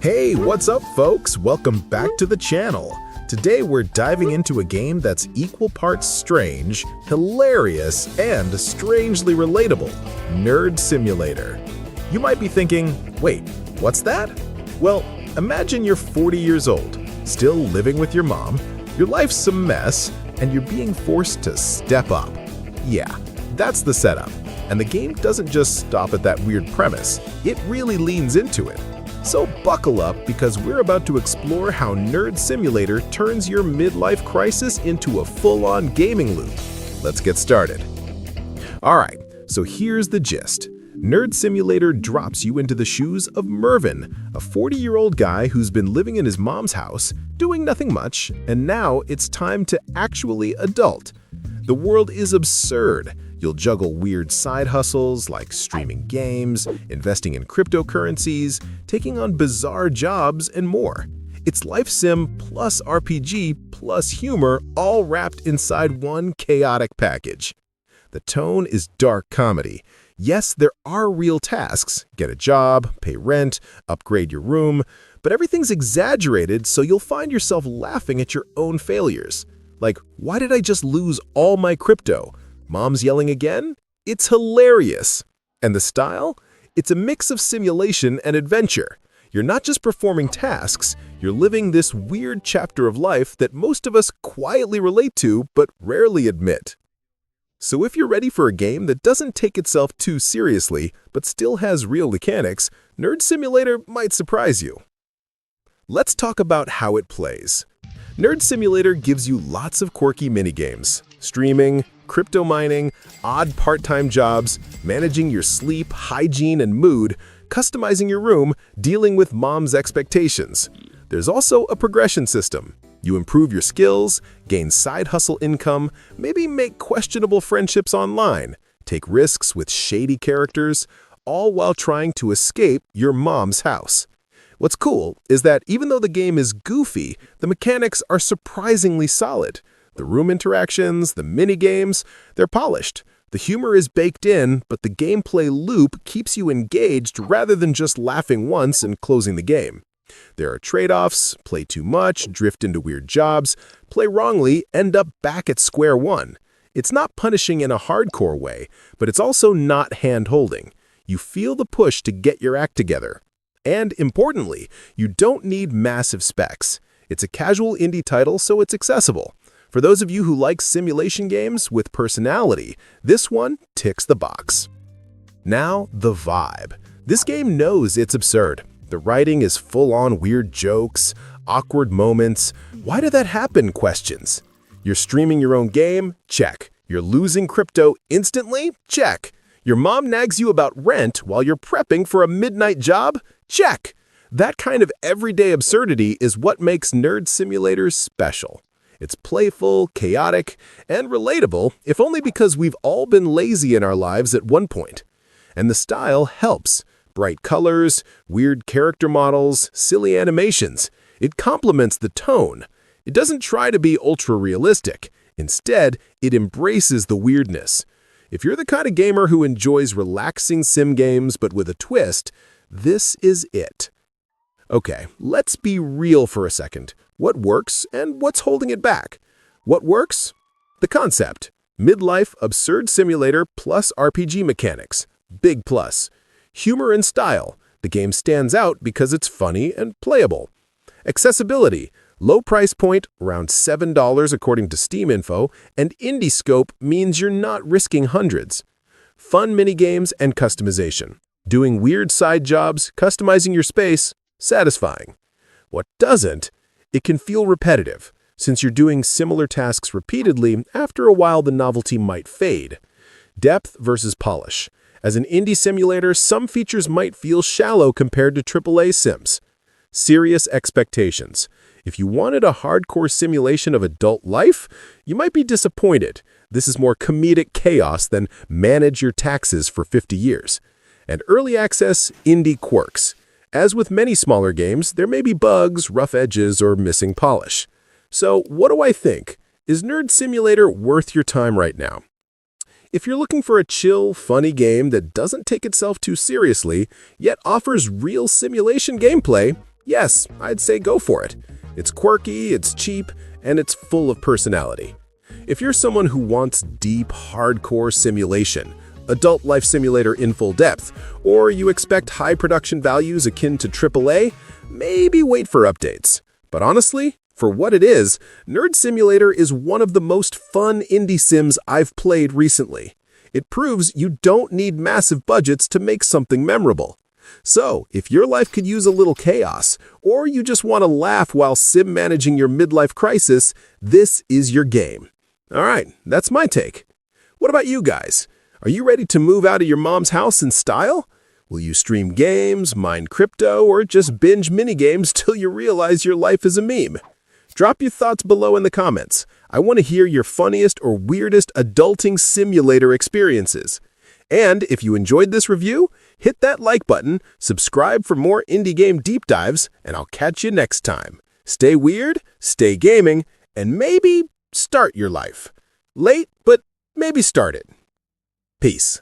Hey, what's up folks? Welcome back to the channel. Today we're diving into a game that's equal parts strange, hilarious, and strangely relatable, Nerd Simulator. You might be thinking, wait, what's that? Well, imagine you're 40 years old, still living with your mom, your life's a mess, and you're being forced to step up. Yeah, that's the setup. And the game doesn't just stop at that weird premise, it really leans into it. So buckle up because we're about to explore how Nerd Simulator turns your midlife crisis into a full-on gaming loop. Let's get started. Alright, so here's the gist. Nerd Simulator drops you into the shoes of Mervin, a 40-year-old guy who's been living in his mom's house, doing nothing much, and now it's time to actually adult. The world is absurd. You'll juggle weird side hustles like streaming games, investing in cryptocurrencies, taking on bizarre jobs, and more. It's life sim plus RPG plus humor all wrapped inside one chaotic package. The tone is dark comedy. Yes, there are real tasks. Get a job, pay rent, upgrade your room, but everything's exaggerated so you'll find yourself laughing at your own failures. Like, why did I just lose all my crypto? Mom's yelling again? It's hilarious. And the style? It's a mix of simulation and adventure. You're not just performing tasks, you're living this weird chapter of life that most of us quietly relate to but rarely admit. So if you're ready for a game that doesn't take itself too seriously but still has real mechanics, Nerd Simulator might surprise you. Let's talk about how it plays. Nerd Simulator gives you lots of quirky minigames. Streaming, crypto mining, odd part-time jobs, managing your sleep, hygiene, and mood, customizing your room, dealing with mom's expectations. There's also a progression system. You improve your skills, gain side hustle income, maybe make questionable friendships online, take risks with shady characters, all while trying to escape your mom's house. What's cool is that even though the game is goofy, the mechanics are surprisingly solid. The room interactions, the mini-games, they're polished. The humor is baked in, but the gameplay loop keeps you engaged rather than just laughing once and closing the game. There are trade-offs: play too much, drift into weird jobs, play wrongly, end up back at square one. It's not punishing in a hardcore way, but it's also not hand-holding. You feel the push to get your act together. And importantly, you don't need massive specs. It's a casual indie title, so it's accessible. For those of you who like simulation games with personality, this one ticks the box. Now, the vibe. This game knows it's absurd. The writing is full-on weird jokes, awkward moments, why did that happen questions. You're streaming your own game? Check. You're losing crypto instantly? Check. Your mom nags you about rent while you're prepping for a midnight job? Check. That kind of everyday absurdity is what makes Nerd Simulator special. It's playful, chaotic, and relatable, if only because we've all been lazy in our lives at one point. And the style helps. Bright colors, weird character models, silly animations. It complements the tone. It doesn't try to be ultra-realistic. Instead, it embraces the weirdness. If you're the kind of gamer who enjoys relaxing sim games but with a twist, this is it. Okay, let's be real for a second. What works and what's holding it back? What works? The concept. Midlife absurd simulator plus RPG mechanics. Big plus. Humor and style. The game stands out because it's funny and playable. Accessibility. Low price point, around $7 according to Steam info, and indie scope means you're not risking hundreds. Fun minigames and customization. Doing weird side jobs, customizing your space, satisfying. What doesn't? It can feel repetitive. Since you're doing similar tasks repeatedly, after a while the novelty might fade. Depth versus polish. As an indie simulator, some features might feel shallow compared to AAA sims. Serious expectations. If you wanted a hardcore simulation of adult life, you might be disappointed. This is more comedic chaos than manage your taxes for 50 years. And early access, indie quirks. As with many smaller games, there may be bugs, rough edges, or missing polish. So what do I think? Is Nerd Simulator worth your time right now? If you're looking for a chill, funny game that doesn't take itself too seriously, yet offers real simulation gameplay, yes, I'd say go for it. It's quirky, it's cheap, and it's full of personality. If you're someone who wants deep, hardcore simulation, adult life simulator in full depth, or you expect high production values akin to AAA, maybe wait for updates. But honestly, for what it is, Nerd Simulator is one of the most fun indie sims I've played recently. It proves you don't need massive budgets to make something memorable. So, if your life could use a little chaos, or you just want to laugh while sim managing your midlife crisis, this is your game. Alright, that's my take. What about you guys? Are you ready to move out of your mom's house in style? Will you stream games, mine crypto, or just binge minigames till you realize your life is a meme? Drop your thoughts below in the comments. I want to hear your funniest or weirdest adulting simulator experiences. And if you enjoyed this review, hit that like button, subscribe for more indie game deep dives, and I'll catch you next time. Stay weird, stay gaming, and maybe start your life. Late, but maybe start it. Peace.